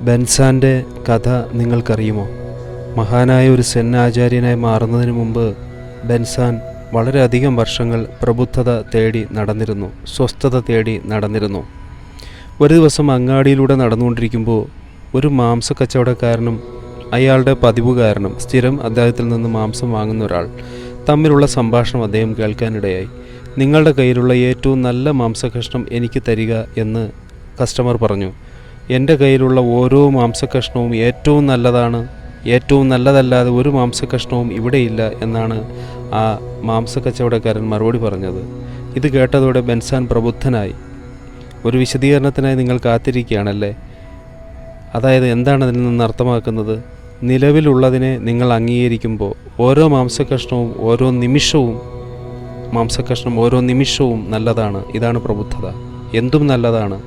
ബെൻസാൻ്റെ കഥ നിങ്ങൾക്കറിയുമോ? മഹാനായ ഒരു സെൻ ആചാര്യനായി മാറുന്നതിന് മുമ്പ് ബെൻസാൻ വളരെയധികം വർഷങ്ങൾ പ്രബുദ്ധത തേടി നടന്നിരുന്നു, സ്വസ്ഥത തേടി നടന്നിരുന്നു. ഒരു ദിവസം അങ്ങാടിയിലൂടെ നടന്നുകൊണ്ടിരിക്കുമ്പോൾ ഒരു മാംസക്കച്ചവടക്കാരനും അയാളുടെ പതിവുകാരനും, സ്ഥിരം അദ്ദേഹത്തിൽ നിന്ന് മാംസം വാങ്ങുന്ന ഒരാൾ തമ്മിലുള്ള സംഭാഷണം അദ്ദേഹം കേൾക്കാനിടയായി. നിങ്ങളുടെ കയ്യിലുള്ള ഏറ്റവും നല്ല മാംസകഷ്ണം എനിക്ക് തരിക എന്ന് കസ്റ്റമർ പറഞ്ഞു. എൻ്റെ കയ്യിലുള്ള ഓരോ മാംസകഷ്ണവും ഏറ്റവും നല്ലതാണ്, ഏറ്റവും നല്ലതല്ലാതെ ഒരു മാംസകഷ്ണവും ഇവിടെയില്ല എന്നാണ് ആ മാംസക്കച്ചവടക്കാരൻ മറുപടി പറഞ്ഞത്. ഇത് കേട്ടതോടെ ബെൻസാൻ പ്രബുദ്ധനായി. ഒരു വിശദീകരണത്തിനായി നിങ്ങൾ കാത്തിരിക്കുകയാണല്ലേ? അതായത് എന്താണ് അതിൽ നിന്ന് അർത്ഥമാക്കുന്നത്? നിലവിലുള്ളതിനെ നിങ്ങൾ അംഗീകരിക്കുമ്പോൾ ഓരോ മാംസകഷ്ണവും ഓരോ നിമിഷവും നല്ലതാണ്. ഇതാണ് പ്രബുദ്ധത. എന്തും നല്ലതാണ്.